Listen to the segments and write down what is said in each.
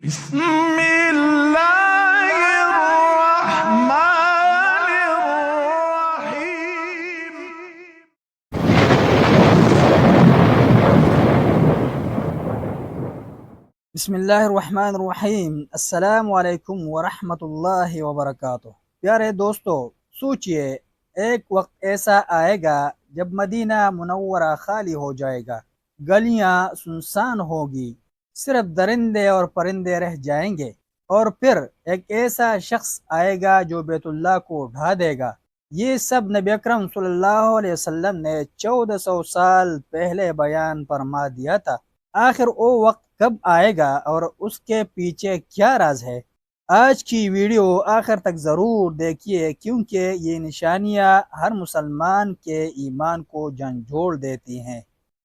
بسم الله الرحمن الرحيم. بسم اللہ الرحمن الرحیم۔ السلام علیکم ورحمۃ اللہ وبرکاتہ۔ پیارے دوستو، سوچئے ایک وقت ایسا آئے گا جب مدینہ منورہ خالی ہو جائے گا، گلیاں سنسان ہوگی، صرف درندے اور پرندے رہ جائیں گے، اور پھر ایک ایسا شخص آئے گا جو بیت اللہ کو ڈھا دے گا۔ یہ سب نبی اکرم صلی اللہ علیہ وسلم نے 1400 سال پہلے بیان فرما دیا تھا۔ آخر وہ وقت کب آئے گا اور اس کے پیچھے کیا راز ہے؟ آج کی ویڈیو آخر تک ضرور دیکھیے، کیونکہ یہ نشانیاں ہر مسلمان کے ایمان کو جھنجھوڑ دیتی ہیں۔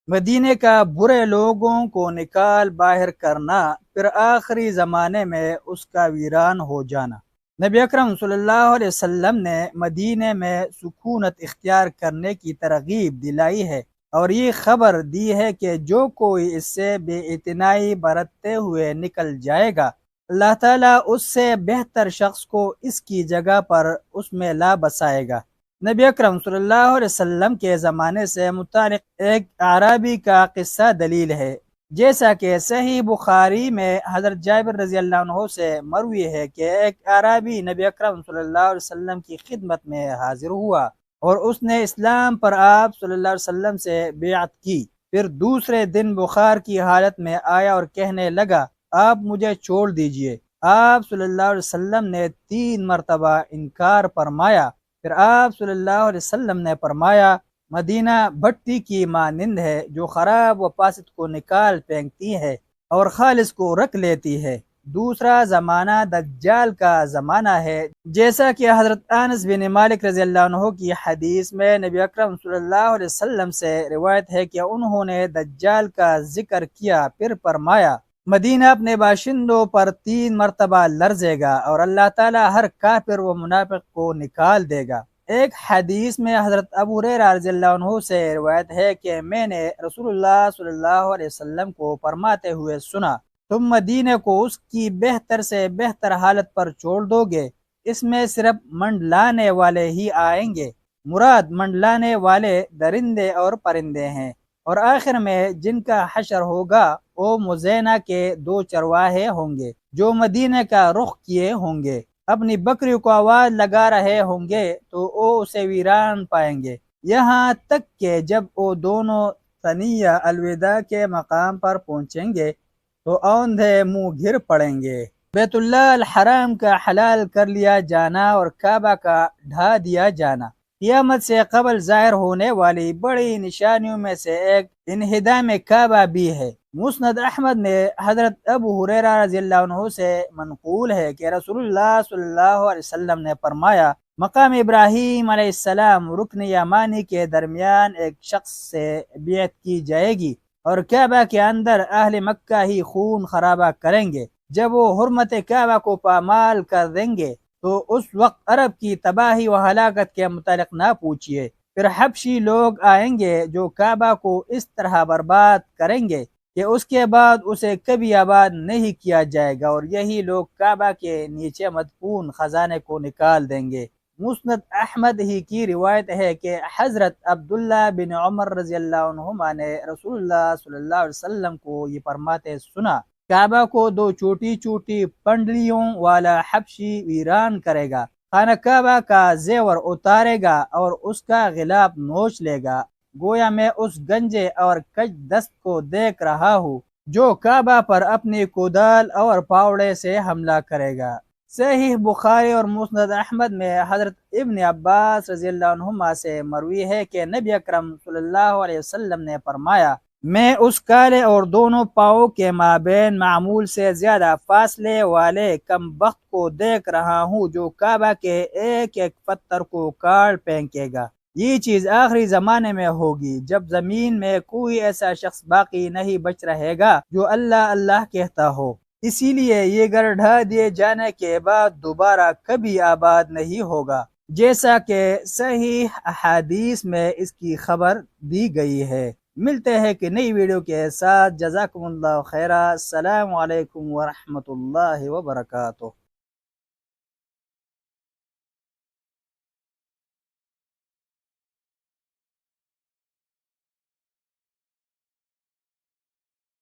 مدینے کا برے لوگوں کو نکال باہر کرنا، پھر آخری زمانے میں اس کا ویران ہو جانا۔ نبی اکرم صلی اللہ علیہ وسلم نے مدینے میں سکونت اختیار کرنے کی ترغیب دلائی ہے، اور یہ خبر دی ہے کہ جو کوئی اس سے بے اعتنائی برتتے ہوئے نکل جائے گا، اللہ تعالیٰ اس سے بہتر شخص کو اس کی جگہ پر اس میں لا بسائے گا۔ نبی اکرم صلی اللہ علیہ وسلم کے زمانے سے متعلق ایک اعرابی کا قصہ دلیل ہے، جیسا کہ صحیح بخاری میں حضرت جابر رضی اللہ عنہ سے مروی ہے کہ ایک اعرابی نبی اکرم صلی اللہ علیہ وسلم کی خدمت میں حاضر ہوا اور اس نے اسلام پر آپ صلی اللہ علیہ وسلم سے بیعت کی۔ پھر دوسرے دن بخار کی حالت میں آیا اور کہنے لگا، آپ مجھے چھوڑ دیجئے۔ آپ صلی اللہ علیہ وسلم نے 3 مرتبہ انکار فرمایا۔ پھر آپ صلی اللہ علیہ وسلم نے فرمایا، مدینہ بھٹی کی مانند ہے جو خراب و فاسد کو نکال پھینکتی ہے اور خالص کو رکھ لیتی ہے۔ دوسرا زمانہ دجال کا زمانہ ہے، جیسا کہ حضرت انس بن مالک رضی اللہ عنہ کی حدیث میں نبی اکرم صلی اللہ علیہ وسلم سے روایت ہے کہ انہوں نے دجال کا ذکر کیا، پھر فرمایا، مدینہ اپنے باشندوں پر 3 مرتبہ لرزے گا اور اللہ تعالیٰ ہر کافر و منافق کو نکال دے گا۔ ایک حدیث میں حضرت ابو ہریرہ رضی اللہ عنہ سے روایت ہے کہ میں نے رسول اللہ صلی اللہ علیہ وسلم کو فرماتے ہوئے سنا، تم مدینے کو اس کی بہتر سے بہتر حالت پر چھوڑ دو گے، اس میں صرف منڈلانے والے ہی آئیں گے۔ مراد منڈلانے والے درندے اور پرندے ہیں، اور آخر میں جن کا حشر ہوگا وہ مزینہ کے 2 چرواہے ہوں گے جو مدینے کا رخ کیے ہوں گے، اپنی بکریوں کو آواز لگا رہے ہوں گے تو وہ اسے ویران پائیں گے، یہاں تک کہ جب وہ دونوں ثنیہ الوداع کے مقام پر پہنچیں گے تو اوندھے منہ گر پڑیں گے۔ بیت اللہ الحرام کا حلال کر لیا جانا اور کعبہ کا ڈھا دیا جانا قیامت سے قبل ظاہر ہونے والی بڑی نشانیوں میں سے ایک انہدام کعبہ بھی ہے۔ مسند احمد میں حضرت ابو ہریرہ رضی اللہ عنہ سے منقول ہے کہ رسول اللہ صلی اللہ علیہ وسلم نے فرمایا، مقام ابراہیم علیہ السلام رکن یمانی کے درمیان ایک شخص سے بیعت کی جائے گی، اور کعبہ کے اندر اہل مکہ ہی خون خرابہ کریں گے۔ جب وہ حرمت کعبہ کو پامال کر دیں گے تو اس وقت عرب کی تباہی و ہلاکت کے متعلق نہ پوچھئے۔ پھر حبشی لوگ آئیں گے جو کعبہ کو اس طرح برباد کریں گے کہ اس کے بعد اسے کبھی آباد نہیں کیا جائے گا، اور یہی لوگ کعبہ کے نیچے مدفون خزانے کو نکال دیں گے۔ مسند احمد ہی کی روایت ہے کہ حضرت عبداللہ بن عمر رضی اللہ عنہما نے رسول اللہ صلی اللہ علیہ وسلم کو یہ فرماتے سنا، کعبہ کو 2 چھوٹی چھوٹی پنڈلیوں والا حبشی ویران کرے گا، خانہ کعبہ کا زیور اتارے گا اور اس کا غلاف نوچ لے گا، گویا میں اس گنجے اور کج دست کو دیکھ رہا ہوں جو کعبہ پر اپنی کودال اور پاوڑے سے حملہ کرے گا۔ صحیح بخاری اور مسند احمد میں حضرت ابن عباس رضی اللہ عنہما سے مروی ہے کہ نبی اکرم صلی اللہ علیہ وسلم نے فرمایا، میں اس کالے اور دونوں پاؤں کے مابین معمول سے زیادہ فاصلے والے کم بخت کو دیکھ رہا ہوں جو کعبہ کے ایک ایک پتھر کو کاٹ پھینکے گا۔ یہ چیز آخری زمانے میں ہوگی جب زمین میں کوئی ایسا شخص باقی نہیں بچ رہے گا جو اللہ اللہ کہتا ہو، اسی لیے یہ گھر ڈھا دیے جانے کے بعد دوبارہ کبھی آباد نہیں ہوگا، جیسا کہ صحیح احادیث میں اس کی خبر دی گئی ہے۔ ملتے ہیں کہ نئی ویڈیو کے ساتھ. جزاکم اللہ خیرہ. السلام علیکم ورحمۃ اللہ وبرکاتہ.